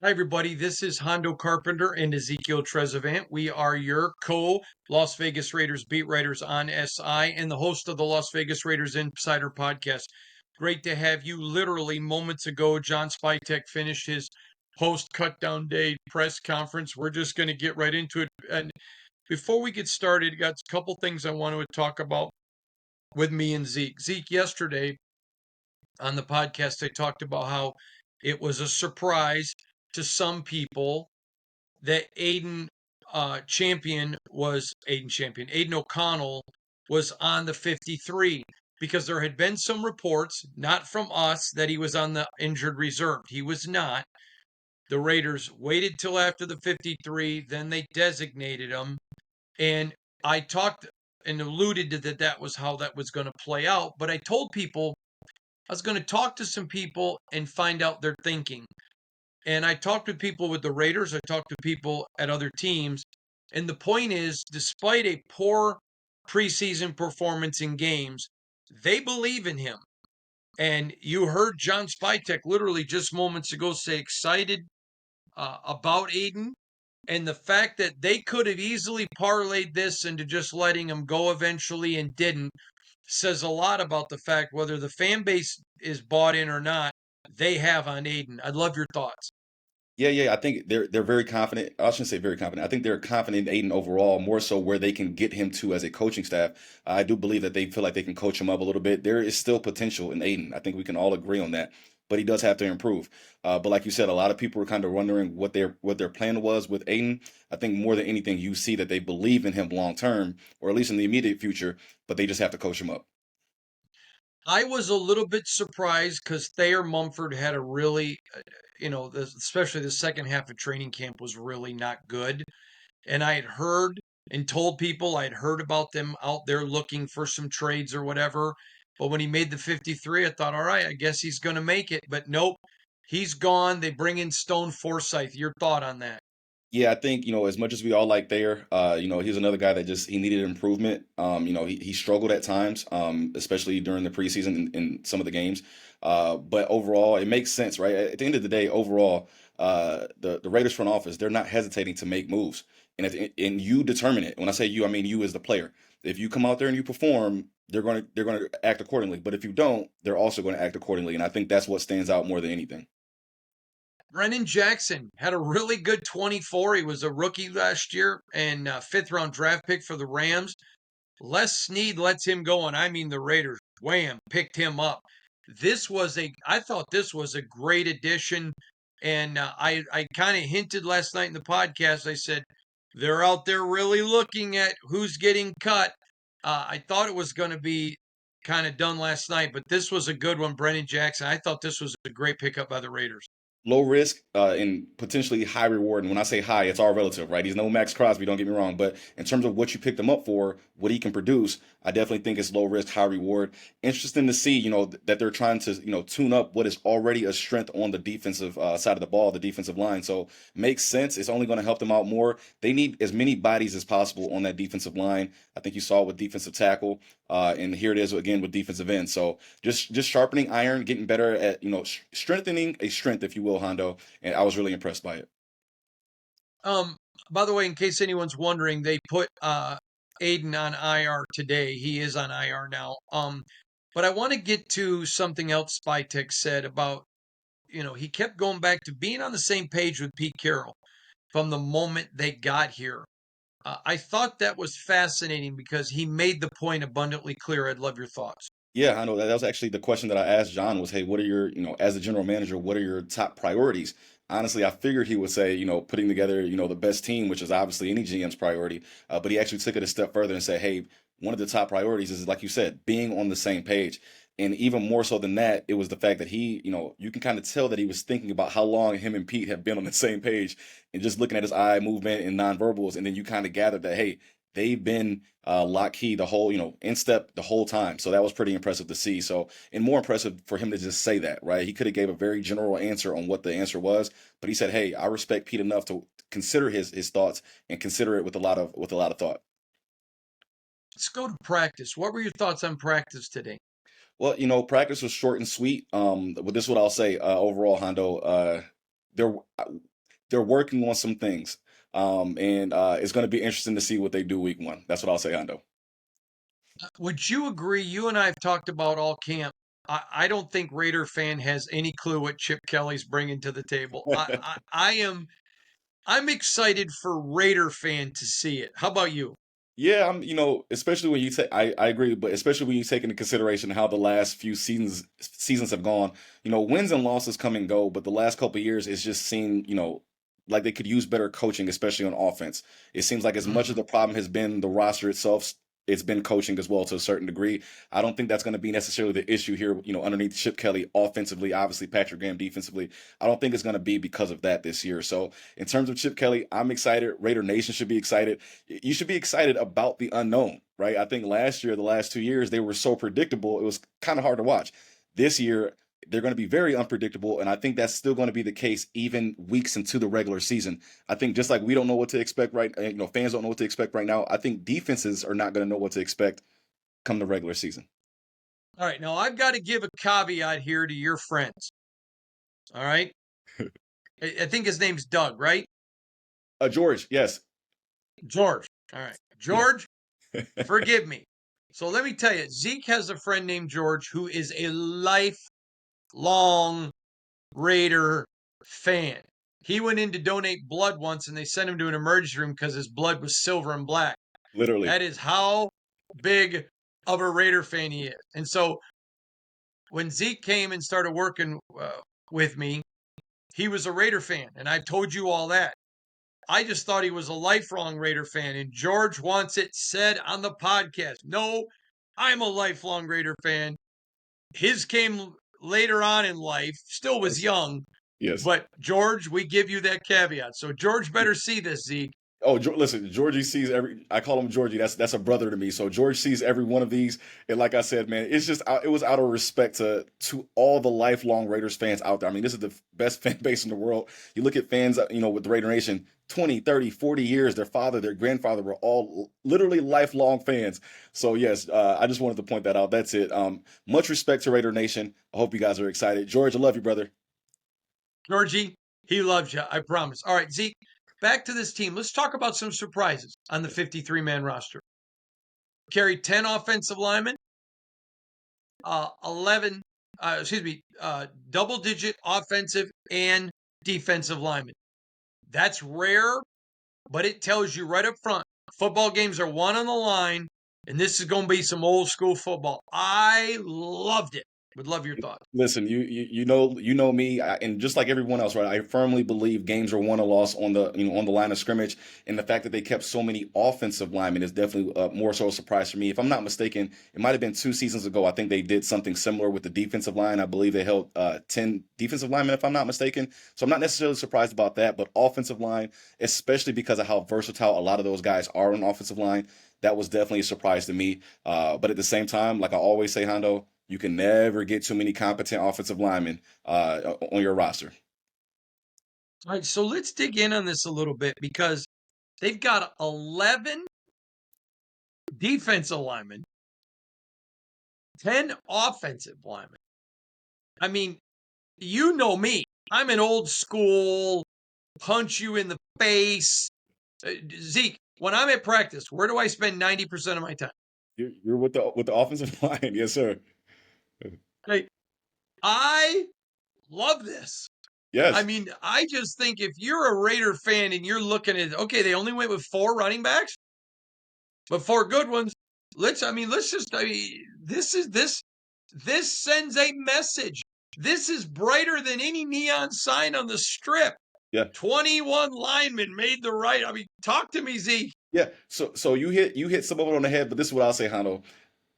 Hi, everybody. This is Hondo Carpenter and Ezekiel Trezevant. We are your co-Las Vegas Raiders beat writers on SI and the host of the Las Vegas Raiders Insider Podcast. Great to have you. Literally moments ago, John Spytek finished his post-cutdown day press conference. We're just going to get right into it. And before we get started, got a couple things I want to talk about with me and Zeke. Zeke, yesterday on the podcast, I talked about how it was a surprise to some people that Aiden O'Connell was on the 53 because there had been some reports, not from us, that he was on the injured reserve. He was not. The Raiders waited till after the 53, then they designated him. And I talked and alluded to that was how that was going to play out. But I told people I was going to talk to some people and find out their thinking. And I talked with people with the Raiders. I talked to people at other teams. And the point is, despite a poor preseason performance in games, they believe in him. And you heard John Spytek literally just moments ago say excited about Aiden. And the fact that they could have easily parlayed this into just letting him go eventually and didn't says a lot about the fact whether the fan base is bought in or not, they have on Aiden. I'd love your thoughts. Yeah. I think they're very confident. I shouldn't say very confident. I think they're confident in Aiden overall, more so where they can get him to as a coaching staff. I do believe that they feel like they can coach him up a little bit. There is still potential in Aiden. I think we can all agree on that, but he does have to improve. But like you said, a lot of people were kind of wondering what their plan was with Aiden. I think more than anything, you see that they believe in him long term, or at least in the immediate future, but they just have to coach him up. I was a little bit surprised because Thayer Mumford had a really, especially the second half of training camp was really not good. And I had heard and told people I'd heard about them out there looking for some trades or whatever. But when he made the 53, I thought, all right, I guess he's going to make it. But nope, he's gone. They bring in Stone Forsythe. Your thought on that? Yeah, I think, as much as we all like Thayer, he's another guy that just he needed improvement. He struggled at times, especially during the preseason in some of the games. But overall, it makes sense, right? At the end of the day, overall, the Raiders front office, they're not hesitating to make moves. And you determine it. When I say you, I mean you as the player. If you come out there and you perform, they're going to act accordingly. But if you don't, they're also going to act accordingly. And I think that's what stands out more than anything. Brennan Jackson had a really good 24. He was a rookie last year and fifth round draft pick for the Rams. Les Snead lets him go, and I mean the Raiders, wham, picked him up. I thought this was a great addition. And I kind of hinted last night in the podcast. I said, they're out there really looking at who's getting cut. I thought it was going to be kind of done last night, but this was a good one, Brennan Jackson. I thought this was a great pickup by the Raiders. Low risk and potentially high reward. And when I say high, it's all relative, right? He's no Max Crosby, don't get me wrong. But in terms of what you picked him up for, what he can produce, I definitely think it's low risk, high reward. Interesting to see, that they're trying to, tune up what is already a strength on the defensive side of the ball, the defensive line. So makes sense. It's only going to help them out more. They need as many bodies as possible on that defensive line. I think you saw it with defensive tackle, and here it is again with defensive end. So just sharpening iron, getting better at strengthening a strength, if you will, Hondo. And I was really impressed by it. Um, by the way, in case anyone's wondering, they put Aiden on IR today. He is on IR now. But I want to get to something else Spytek said about, he kept going back to being on the same page with Pete Carroll from the moment they got here. I thought that was fascinating because he made the point abundantly clear. I'd love your thoughts. Yeah, I know that was actually the question that I asked John was, hey, what are your, as the general manager, what are your top priorities? Honestly, I figured he would say, putting together, the best team, which is obviously any GM's priority. But he actually took it a step further and said, hey, one of the top priorities is, like you said, being on the same page. And even more so than that, it was the fact that he, you can kind of tell that he was thinking about how long him and Pete have been on the same page and just looking at his eye movement and nonverbals. And then you kind of gathered that, hey, they've been lock key the whole, in step the whole time. So that was pretty impressive to see. So, and more impressive for him to just say that, right? He could have gave a very general answer on what the answer was, but he said, "Hey, I respect Pete enough to consider his thoughts and consider it with a lot of thought." Let's go to practice. What were your thoughts on practice today? Well, practice was short and sweet. But this is what I'll say overall, Hondo. There they're working on some things. And it's going to be interesting to see what they do week 1. That's what I'll say, Hondo. Would you agree? You and I have talked about all camp. I don't think Raider fan has any clue what Chip Kelly's bringing to the table. I'm excited for Raider fan to see it. How about you? Yeah, especially when you take, I agree, but especially when you take into consideration how the last few seasons have gone. Wins and losses come and go, but the last couple of years it's just seemed, like they could use better coaching, especially on offense. It seems like as much as Mhm. the problem has been the roster itself, it's been coaching as well to a certain degree. I don't think that's going to be necessarily the issue here, underneath Chip Kelly offensively, obviously Patrick Graham defensively. I don't think it's going to be because of that this year. So in terms of Chip Kelly, I'm excited. Raider Nation should be excited. You should be excited about the unknown, right? I think last year, the last 2 years, they were so predictable, it was kind of hard to watch. This year, they're going to be very unpredictable, and I think that's still going to be the case even weeks into the regular season. I think just like we don't know what to expect fans don't know what to expect right now. I think defenses are not going to know what to expect come the regular season. All right, now I've got to give a caveat here to your friends. All right, I think his name's Doug, right? George, yes, George. All right, yeah, George. Forgive me. So let me tell you, Zeke has a friend named George who is a lifelong Raider fan. He went in to donate blood once and they sent him to an emergency room because his blood was silver and black. literally, That is how big of a Raider fan he is. And so when Zeke came and started working with me, he was a Raider fan. And I've told you all that. I just thought he was a lifelong Raider fan. And George wants it said on the podcast. No, I'm a lifelong Raider fan. His came later on in life, still was yes, young. yes. But George, we give you that caveat. So George better see this, Zeke. Oh, listen, Georgie sees every. I call him Georgie. That's a brother to me. So George sees every one of these, and like I said, man, it's just it was out of respect to all the lifelong Raiders fans out there. I mean, this is the best fan base in the world. You look at fans, with the Raider Nation, 20, 30, 40 years. Their father, their grandfather were all literally lifelong fans. So yes, I just wanted to point that out. That's it. Much respect to Raider Nation. I hope you guys are excited. George, I love you, brother. Georgie, he loves you. I promise. All right, Zeke, back to this team. Let's talk about some surprises on the 53-man roster. Carried 10 offensive linemen, 11, double-digit offensive and defensive linemen. That's rare, but it tells you right up front, football games are won on the line, and this is going to be some old school football. I loved it. Would love your thoughts. Listen, you know me, and just like everyone else, right? I firmly believe games are won or lost on the line of scrimmage, and the fact that they kept so many offensive linemen is definitely more so a surprise for me. If I'm not mistaken, it might have been 2 seasons ago. I think they did something similar with the defensive line. I believe they held 10 defensive linemen, if I'm not mistaken. So I'm not necessarily surprised about that, but offensive line, especially because of how versatile a lot of those guys are on offensive line, that was definitely a surprise to me. But at the same time, like I always say, Hondo. You can never get too many competent offensive linemen on your roster. All right, so let's dig in on this a little bit because they've got 11 defensive linemen, 10 offensive linemen. I mean, you know me. I'm an old school, punch you in the face. Zeke, when I'm at practice, where do I spend 90% of my time? You're with the offensive line, yes, sir. Hey, I love this. I Yes, mean, I just think if you're a Raider fan and you're looking at, okay, they only went with 4 running backs, but 4 good ones. This sends a message. This is brighter than any neon sign on the strip. yeah, 21 linemen made the right. I mean, talk to me, Zeke. yeah. So you hit some of it on the head, but this is what I'll say, Hondo.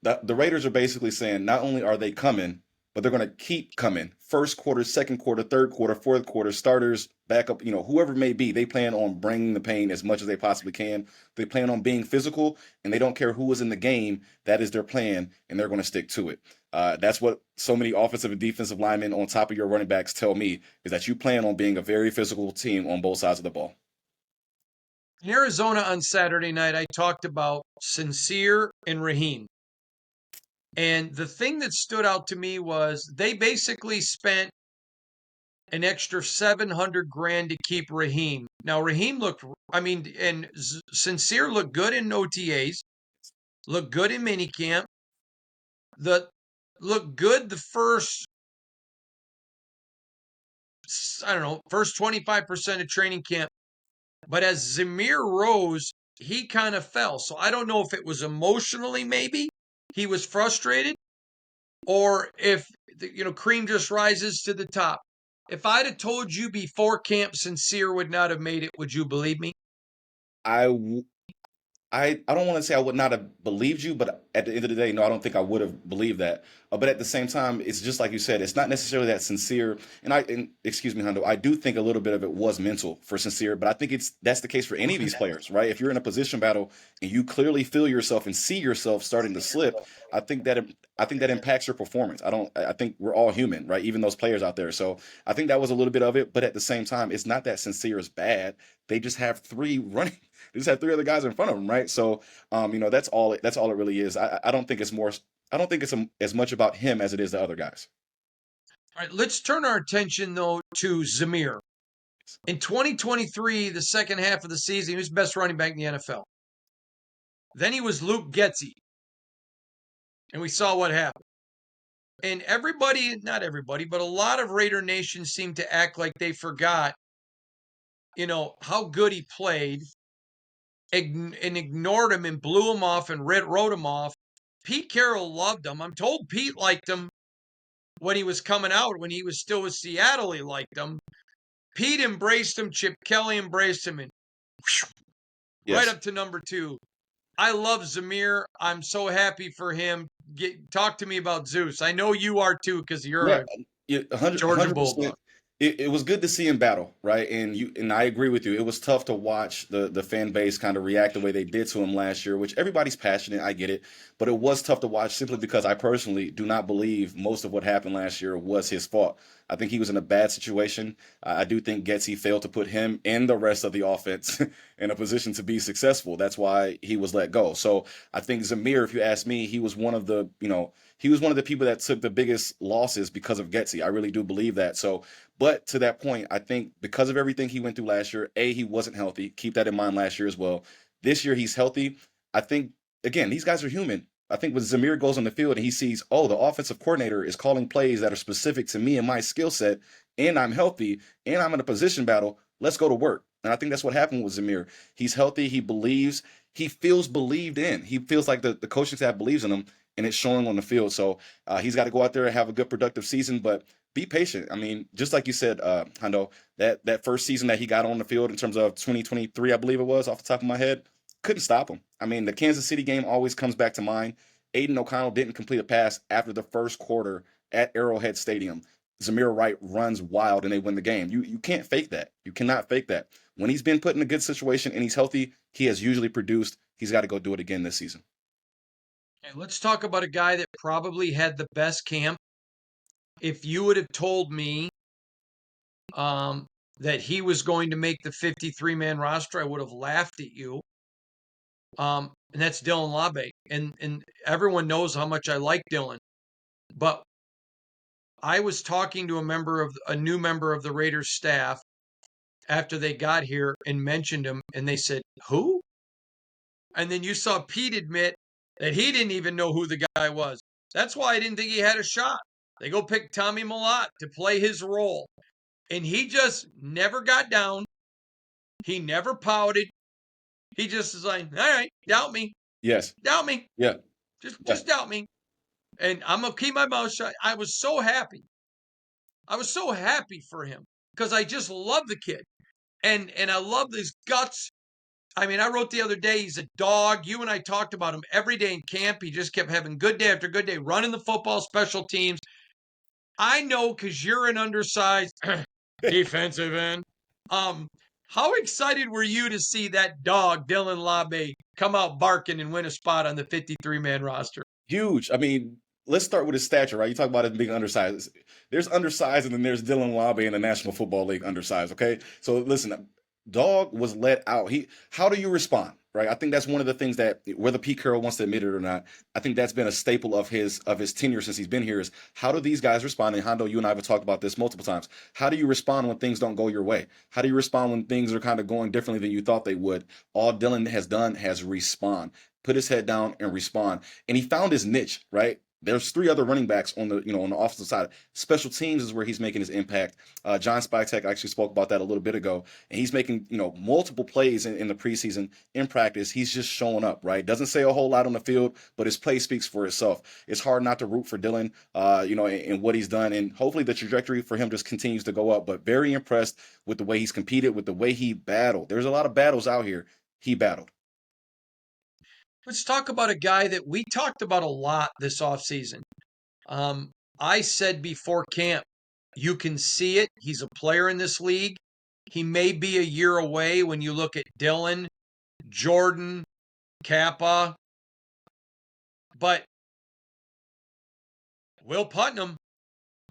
The Raiders are basically saying not only are they coming, but they're going to keep coming. First quarter, second quarter, third quarter, fourth quarter, starters, backup, whoever it may be, they plan on bringing the pain as much as they possibly can. They plan on being physical, and they don't care who is in the game. That is their plan, and they're going to stick to it. That's what so many offensive and defensive linemen on top of your running backs tell me, is that you plan on being a very physical team on both sides of the ball. In Arizona on Saturday night, I talked about Sincere and Raheem. And the thing that stood out to me was they basically spent an extra 700 grand to keep Raheem. Now Raheem looked, and Sincere looked good in OTAs, looked good in minicamp, looked good the first, I don't know, first 25% of training camp. But as Zamir rose, he kind of fell. So I don't know if it was emotionally, maybe he was frustrated, or if cream just rises to the top. If I'd have told you before camp Sincere would not have made it, would you believe me? I I don't want to say I would not have believed you, but at the end of the day, no, I don't think I would have believed that. But at the same time, it's just like you said, it's not necessarily that Sincere. And excuse me, Hondo, I do think a little bit of it was mental for Sincere, but I think that's the case for any of these players, right? If you're in a position battle and you clearly feel yourself and see yourself starting to slip, I think that I think that impacts your performance. I think we're all human, right? Even those players out there. So I think that was a little bit of it, but at the same time, it's not that Sincere is bad. They just have three running. They just have three other guys in front of them, right? So, that's all. That's all it really is. I don't think it's more. I don't think it's as much about him as it is the other guys. All right, let's turn our attention though to Zamir. In 2023, the second half of the season, he was the best running back in the NFL. Then he was Luke Getsy, and we saw what happened. And everybody, not everybody, but a lot of Raider Nation seemed to act like they forgot, how good he played, and ignored him and blew him off and wrote him off. Pete Carroll loved him. I'm told Pete liked him when he was coming out, when he was still with Seattle, he liked him. Pete embraced him. Chip Kelly embraced him, and right Yes. up to number 2. I love Zamir. I'm so happy for him. Talk to me about Zeus. I know you are too, because you're Yeah, a yeah, Georgia 100%. Bulldog. It was good to see him battle, right? And I agree with you. It was tough to watch the fan base kind of react the way they did to him last year, which everybody's passionate. I get it, but it was tough to watch simply because I personally do not believe most of what happened last year was his fault. I think he was in a bad situation. I do think Getsy failed to put him and the rest of the offense in a position to be successful. That's why he was let go. So I think Zamir, if you ask me, he was one of the he was one of the people that took the biggest losses because of Getsy. I really do believe that. So, but to that point, I think because of everything he went through last year, he wasn't healthy. Keep that in mind last year as well. This year, he's healthy. I think, again, these guys are human. I think when Zamir goes on the field and he sees, oh, the offensive coordinator is calling plays that are specific to me and my skill set, and I'm healthy, and I'm in a position battle, let's go to work. And I think that's what happened with Zamir. He's healthy. He believes. He feels believed in. He feels like the coaching staff believes in him, and it's showing on the field. So he's got to go out there and have a good, productive season, but be patient. I mean, just like you said, Hondo, that first season that he got on the field in terms of 2023, I believe it was, off the top of my head, couldn't stop him. I mean, the Kansas City game always comes back to mind. Aiden O'Connell didn't complete a pass after the first quarter at Arrowhead Stadium. Zamir Wright runs wild and they win the game. You can't fake that. You cannot fake that. When he's been put in a good situation and he's healthy, he has usually produced. He's got to go do it again this season. Okay, let's talk about a guy that probably had the best camp. If you would have told me that he was going to make the 53-man roster, I would have laughed at you. And that's Dylan Labe. And everyone knows how much I like Dylan. But I was talking to a new member of the Raiders staff after they got here and mentioned him, and they said, "Who?" And then you saw Pete admit that he didn't even know who the guy was. That's why I didn't think he had a shot. They go pick Tommy Mellott to play his role. And he just never got down. He never pouted. He just is like, all right, doubt me. Yes. Doubt me. Yeah. Just doubt me. And I'm going to keep my mouth shut. I was so happy. I was so happy for him because I just love the kid. And I love his guts. I mean, I wrote the other day, he's a dog. You and I talked about him every day in camp. He just kept having good day after good day, running the football, special teams. I know because you're an undersized defensive end. How excited were you to see that dog, Dylan Labe, come out barking and win a spot on the 53-man roster? Huge. I mean, let's start with his stature, right? You talk about him being undersized. There's undersized, and then there's Dylan Labe in the National Football League undersized. Okay, so listen, dog was let out. How do you respond? right? I think that's one of the things that, whether Pete Carroll wants to admit it or not, I think that's been a staple of his tenure since he's been here. Is how do these guys respond? And Hondo, you and I have talked about this multiple times. How do you respond when things don't go your way? How do you respond when things are kind of going differently than you thought they would? All Dylan has done has respond, put his head down and respond, and he found his niche, right? There's three other running backs on the on the offensive side. Special teams is where he's making his impact. John Spytek actually spoke about that a little bit ago, and he's making multiple plays in the preseason. In practice, he's just showing up, right? Doesn't say a whole lot on the field, but his play speaks for itself. It's hard not to root for Dylan, and what he's done, and hopefully the trajectory for him just continues to go up. But very impressed with the way he's competed, with the way he battled. There's a lot of battles out here. He battled. Let's talk about a guy that we talked about a lot this offseason. I said before camp, you can see it. He's a player in this league. He may be a year away when you look at Dylan, Jordan, Kappa, but Will Putnam,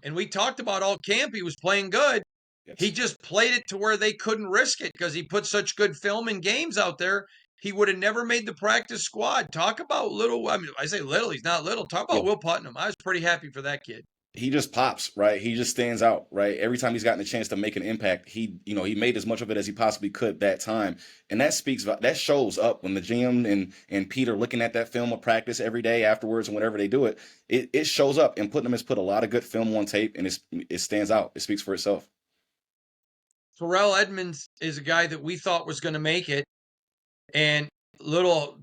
and we talked about all camp, he was playing good. Yes. He just played it to where they couldn't risk it because he put such good film and games out there. He would have never made the practice squad. Talk about little. I mean, I say little. He's not little. Talk about Will Putnam. I was pretty happy for that kid. He just pops, right? He just stands out, right? Every time he's gotten a chance to make an impact, he made as much of it as he possibly could that time. And that shows up when the GM and Pete are looking at that film of practice every day afterwards and whenever they do it. It shows up, and Putnam has put a lot of good film on tape, and it stands out. It speaks for itself. Terrell Edmunds is a guy that we thought was going to make it. And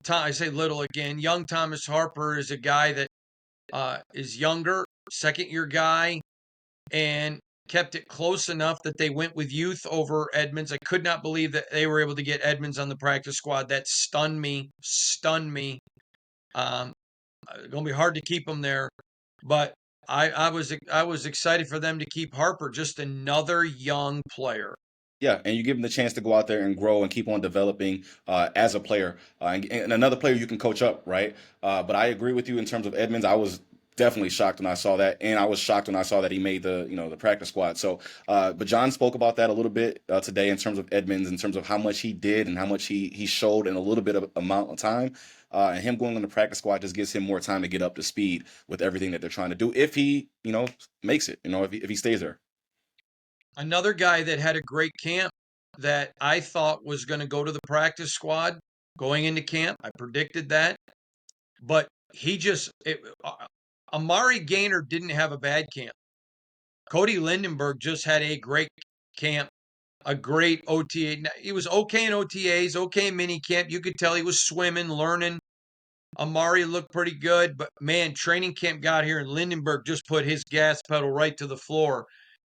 I say little again, young Thomas Harper is a guy that is younger, second-year guy, and kept it close enough that they went with youth over Edmunds. I could not believe that they were able to get Edmunds on the practice squad. That stunned me. Going to be hard to keep him there, but I was excited for them to keep Harper, just another young player. Yeah, and you give him the chance to go out there and grow and keep on developing as a player, and another player you can coach up, right? But I agree with you in terms of Edmunds. I was definitely shocked when I saw that, and I was shocked when I saw that he made the practice squad. So, but John spoke about that a little bit today in terms of Edmunds, in terms of how much he did and how much he showed in a little bit of amount of time. And him going on the practice squad just gives him more time to get up to speed with everything that they're trying to do. If he makes it, if he stays there. Another guy that had a great camp that I thought was going to go to the practice squad going into camp. I predicted that. But Amari Gaynor didn't have a bad camp. Cody Lindenberg just had a great camp, a great OTA. He was okay in OTAs, okay in mini camp. You could tell he was swimming, learning. Amari looked pretty good, but man, training camp got here and Lindenberg just put his gas pedal right to the floor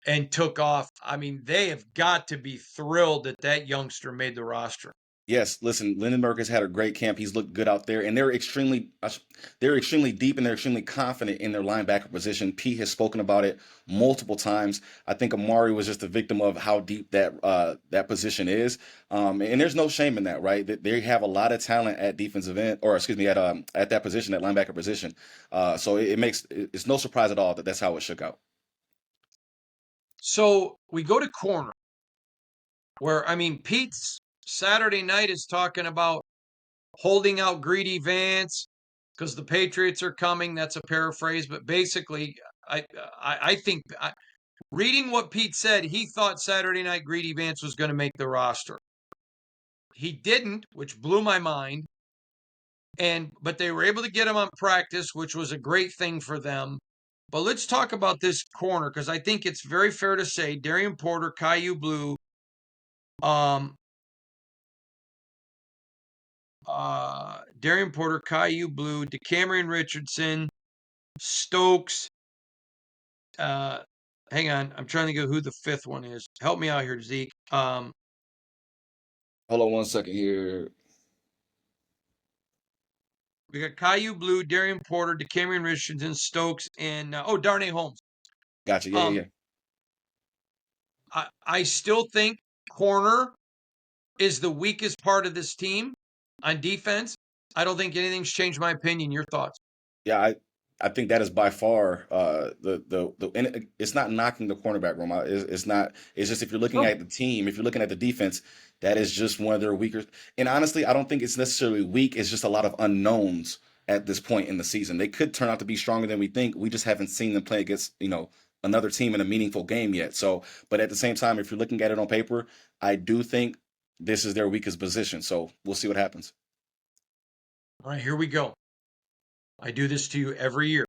and took off. I mean, they have got to be thrilled that youngster made the roster. Yes, listen, Lindenberg has had a great camp. He's looked good out there, and they're extremely deep and they're extremely confident in their linebacker position. Pete has spoken about it multiple times. I think Amari was just a victim of how deep that position is, and there's no shame in that, right? They have a lot of talent at defensive end, or excuse me, at that position, that linebacker position. So it's no surprise at all that that's how it shook out. So we go to corner, where, I mean, Pete's Saturday night is talking about holding out Greedy Vance because the Patriots are coming. That's a paraphrase, but basically, I think, reading what Pete said, he thought Saturday night Greedy Vance was going to make the roster. He didn't, which blew my mind. But they were able to get him on practice, which was a great thing for them. But let's talk about this corner, because I think it's very fair to say Darian Porter, Caillou Blue, DeCamerion Richardson, Stokes. Hang on, I'm trying to think of who the fifth one is. Help me out here, Zeke. Hold on one second here. We got Caillou Blue, Darian Porter, DeCamerion Richardson, Stokes, and Darnay Holmes. Gotcha. Yeah. I still think corner is the weakest part of this team on defense. I don't think anything's changed my opinion. Your thoughts? Yeah, I think that is by far and it's not knocking the cornerback room. It's not. It's just if you're looking Oh, at the team, if you're looking at the defense, that is just one of their weaker. And honestly, I don't think it's necessarily weak. It's just a lot of unknowns at this point in the season. They could turn out to be stronger than we think. We just haven't seen them play against another team in a meaningful game yet. So, but at the same time, if you're looking at it on paper, I do think this is their weakest position. So we'll see what happens. all right, here we go. I do this to you every year.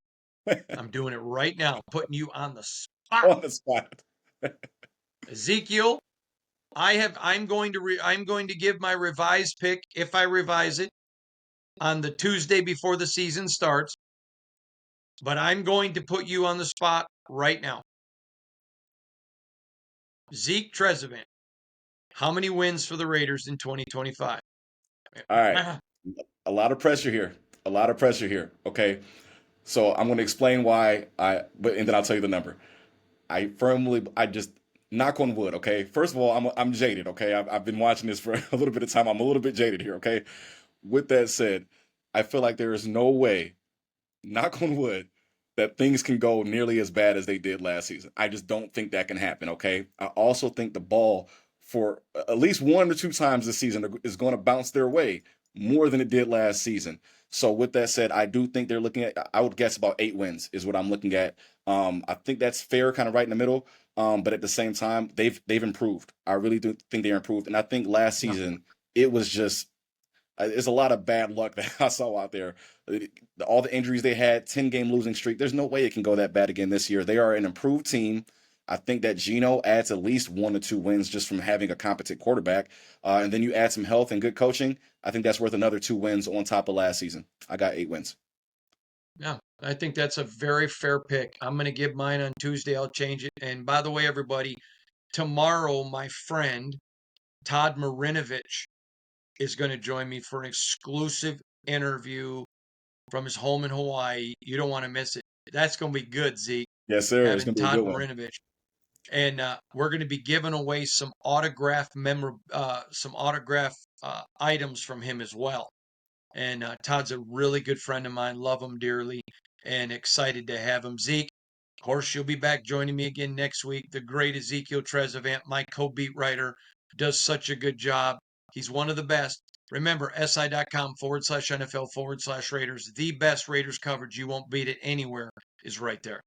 I'm doing it right now, putting you on the spot. On the spot. Ezekiel, I'm going to give my revised pick if I revise it on the Tuesday before the season starts, but I'm going to put you on the spot right now. Zeke Trezevant, how many wins for the Raiders in 2025? All right. A lot of pressure here. A lot of pressure here. Okay. So I'm going to explain why and then I'll tell you the number. I just knock on wood. Okay. First of all, I'm jaded. Okay. I've been watching this for a little bit of time. I'm a little bit jaded here. Okay. With that said, I feel like there is no way, knock on wood, that things can go nearly as bad as they did last season. I just don't think that can happen. Okay. I also think the ball for at least 1 or 2 times this season is going to bounce their way more than it did last season. So with that said, I do think they're looking at, I would guess about 8 wins is what I'm looking at. I think that's fair, kind of right in the middle. But at the same time, they've improved. I really do think they're improved. And I think last No. season it was just it's a lot of bad luck that I saw out there. All the injuries they had, 10-game losing streak. There's no way it can go that bad again this year. They are an improved team. I think that Geno adds at least 1 or 2 wins just from having a competent quarterback. And then you add some health and good coaching. I think that's worth another 2 wins on top of last season. I got 8 wins. Yeah, I think that's a very fair pick. I'm going to give mine on Tuesday. I'll change it. And by the way, everybody, tomorrow, my friend Todd Marinovich is going to join me for an exclusive interview from his home in Hawaii. You don't want to miss it. That's going to be good, Zeke, Yes, sir. It's having going to be a Todd good one. Marinovich. And we're going to be giving away some autograph items from him as well. And Todd's a really good friend of mine. Love him dearly and excited to have him. Zeke, of course, you'll be back joining me again next week. The great Ezekiel Trezevant, my co-beat writer, does such a good job. He's one of the best. Remember, si.com/NFL/Raiders. The best Raiders coverage. You won't beat it anywhere is right there.